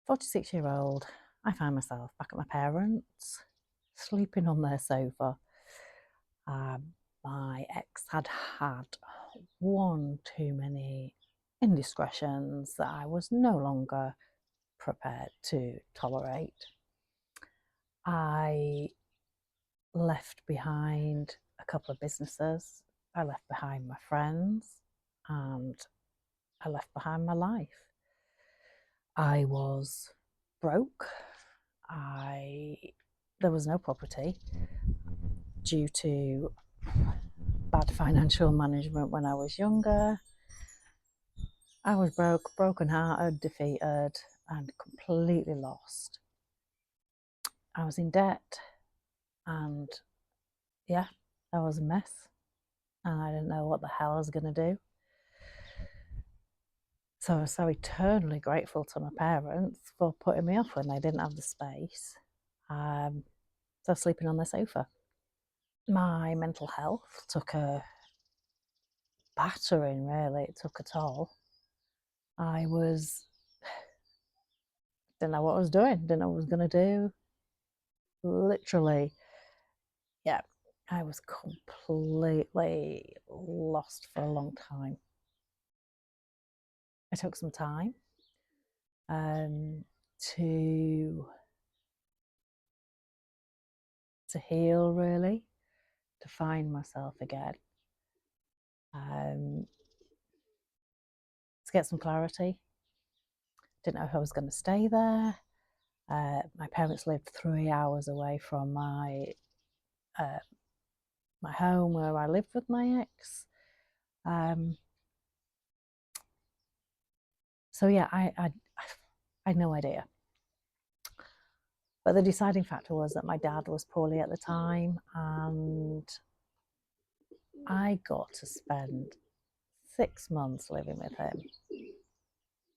46-year-old, I find myself back at my parents', sleeping on their sofa. My ex had had one too many indiscretions that I was no longer prepared to tolerate. I left behind a couple of businesses, I left behind my friends, and I left behind my life. I was broke. There was no property due to bad financial management when I was younger. I was broke, broken-hearted, defeated, and completely lost. I was in debt, and yeah, I was a mess, and I didn't know what the hell I was going to do. So I was so eternally grateful to my parents for putting me off when they didn't have the space. So sleeping on the sofa. My mental health took a battering, really. It took a toll. I didn't know what I was doing, didn't know what I was going to do. Literally, yeah, I was completely lost for a long time. I took some time to heal, really, to find myself again, to get some clarity. Didn't know if I was going to stay there. My parents lived 3 hours away from my home where I lived with my ex. So yeah, I had no idea. But the deciding factor was that my dad was poorly at the time, and I got to spend 6 months living with him.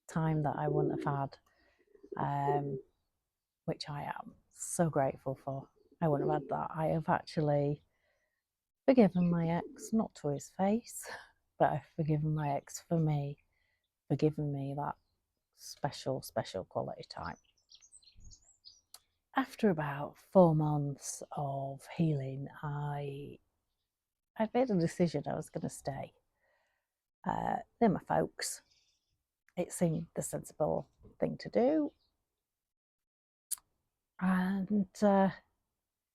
Time that I wouldn't have had, which I am so grateful for. I wouldn't have had that. I have actually forgiven my ex, not to his face, but I've forgiven my ex for me, for giving me that special, special quality time. After about 4 months of healing, I'd made a decision I was going to stay. They're my folks. It seemed the sensible thing to do, and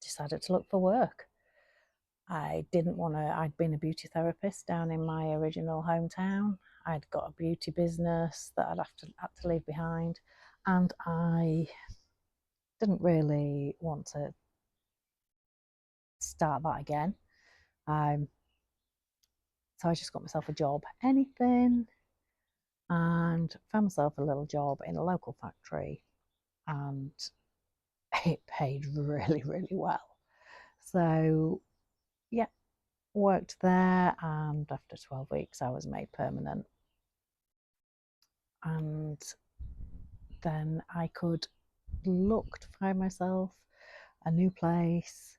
decided to look for work. I didn't want to, I'd been a beauty therapist down in my original hometown. I'd got a beauty business that I'd had to leave behind, and I didn't really want to start that again. So I just got myself a job, anything, and found myself a little job in a local factory, and it paid really, really well. So yeah, worked there, and after 12 weeks I was made permanent, and then I could look to find myself a new place,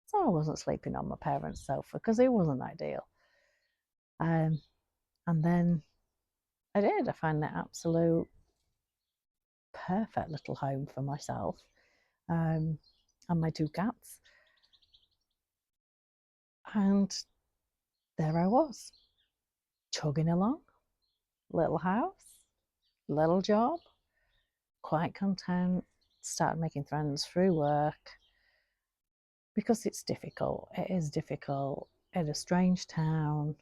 so I wasn't sleeping on my parents' sofa because it wasn't ideal. And then I did. I found the absolute perfect little home for myself, and my two cats, and there I was, chugging along. Little house, little job, quite content. Started making friends through work, because it's difficult. It is difficult in a strange town,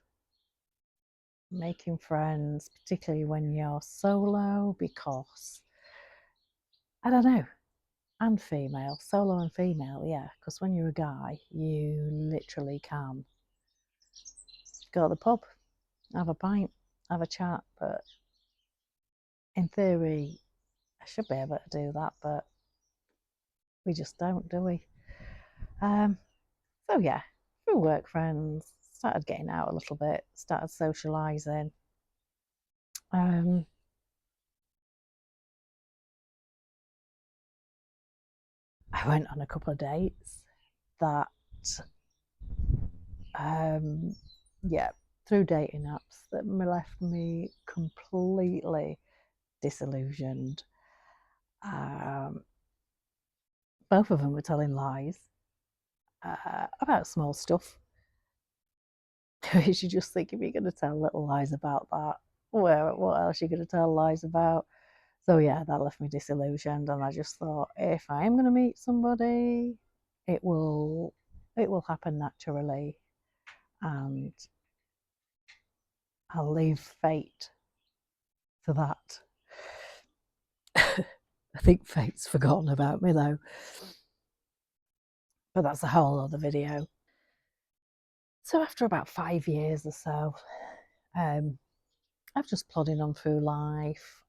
making friends, particularly when you're solo, because I don't know, and female, solo and female, yeah, because when you're a guy, you literally can go to the pub, have a pint, have a chat, but in theory, I should be able to do that, but we just don't, do we? So yeah, through work friends, started getting out a little bit, started socialising. I went on a couple of dates that, yeah, through dating apps that left me completely disillusioned. Both of them were telling lies about small stuff. You just think, if you're going to tell little lies about that, what else are you going to tell lies about? So yeah, that left me disillusioned, and I just thought, if I am going to meet somebody, it will happen naturally, and I'll leave fate to that. I think fate's forgotten about me though, but that's a whole other video. So after about 5 years or so, I've just plodding on through life.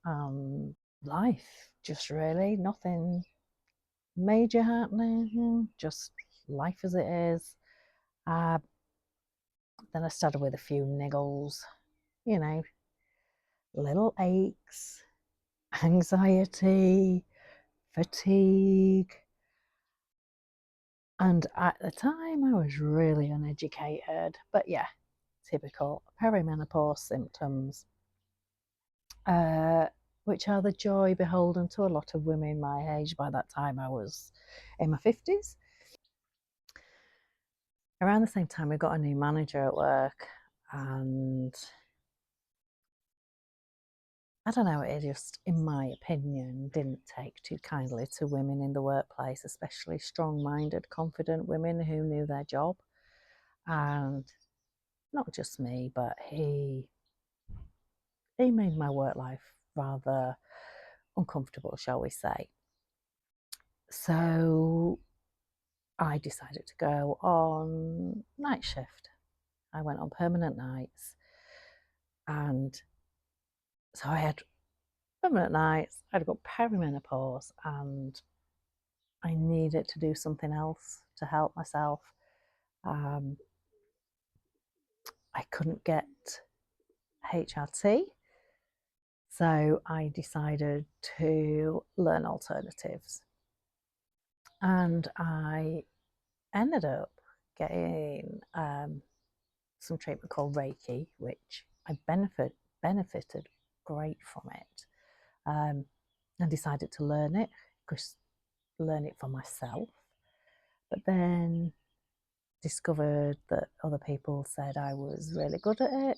Life, just really nothing major happening, just life as it is. Then I started with a few niggles, you know, little aches, anxiety, fatigue. And at the time, I was really uneducated. But yeah, typical perimenopause symptoms, which are the joy beholden to a lot of women my age. By that time, I was in my 50s. Around the same time, we got a new manager at work, and I don't know, it just, in my opinion, didn't take too kindly to women in the workplace, especially strong-minded, confident women who knew their job. And not just me, but he made my work life rather uncomfortable, shall we say. So I decided to go on night shift. I went on permanent nights, and so I had permanent nights, I'd got perimenopause, and I needed to do something else to help myself. I couldn't get HRT, so I decided to learn alternatives. And I ended up getting some treatment called Reiki, which I benefited great from it, and decided to learn it for myself. But then discovered that other people said I was really good at it,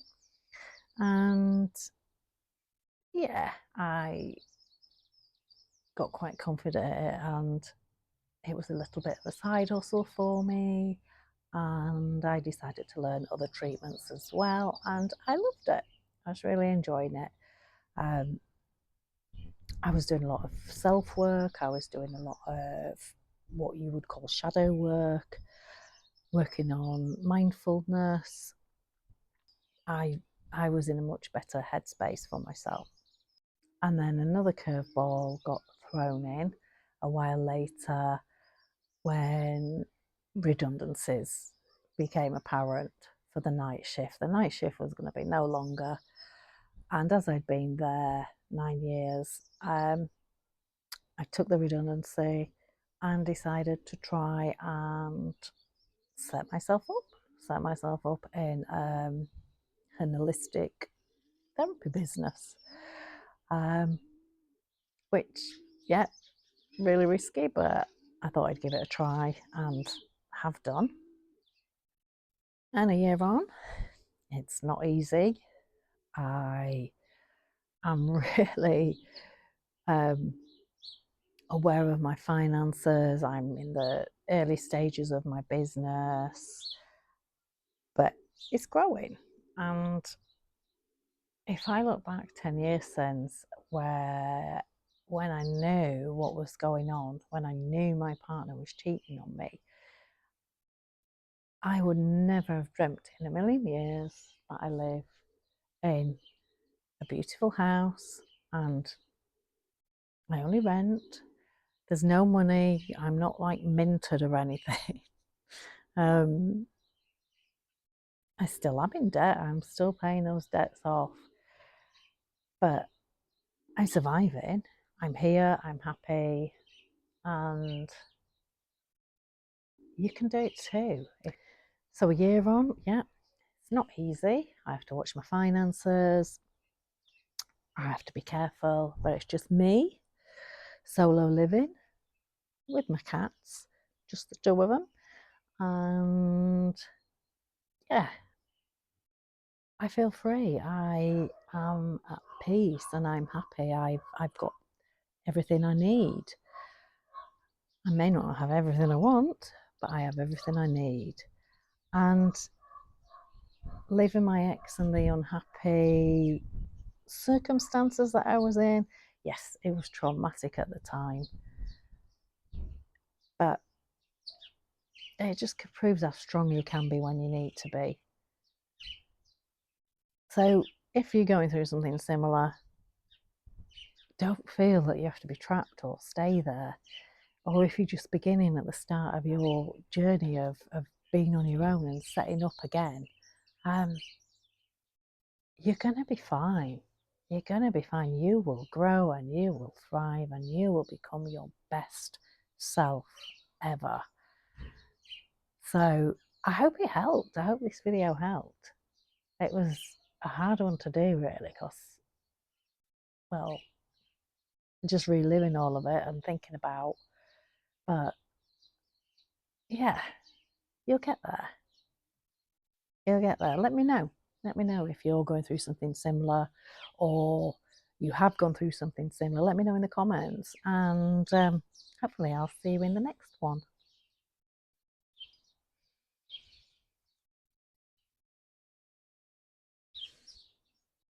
and yeah, I got quite confident at it, and it was a little bit of a side hustle for me, and I decided to learn other treatments as well, and I loved it. I was really enjoying it. I was doing a lot of self-work. I was doing a lot of what you would call shadow work, working on mindfulness. I was in a much better headspace for myself. And then another curveball got thrown in a while later when redundancies became apparent for the night shift. The night shift was going to be no longer. And as I'd been there 9 years, I took the redundancy and decided to try and set myself up in an holistic therapy business, which, yeah, really risky, but I thought I'd give it a try and have done. And a year on, it's not easy. I am really aware of my finances. I'm in the early stages of my business, but it's growing. And if I look back 10 years since, when I knew what was going on, when I knew my partner was cheating on me, I would never have dreamt in a million years that I live in a beautiful house and I only rent. There's no money. I'm not like minted or anything. I still am in debt. I'm still paying those debts off. But I'm surviving. I'm here. I'm happy. And you can do it too. So a year on, yeah, it's not easy. I have to watch my finances. I have to be careful, but it's just me. solo living with my cats, just the two of them. And yeah, I feel free. I am at peace and I'm happy. I've got everything I need. I may not have everything I want, but I have everything I need. And leaving my ex and the unhappy circumstances that I was in, yes, it was traumatic at the time. But it just proves how strong you can be when you need to be. So if you're going through something similar, don't feel that you have to be trapped or stay there. Or if you're just beginning at the start of your journey of being on your own and setting up again, you're going to be fine. You're going to be fine. You will grow and you will thrive and you will become your best self ever. So I hope it helped. I hope this video helped. It was a hard one to do, really, because, well, just reliving all of it and thinking about, but yeah, you'll get there. You'll get there. Let me know. Let me know if you're going through something similar or you have gone through something similar. Let me know in the comments, and hopefully I'll see you in the next one.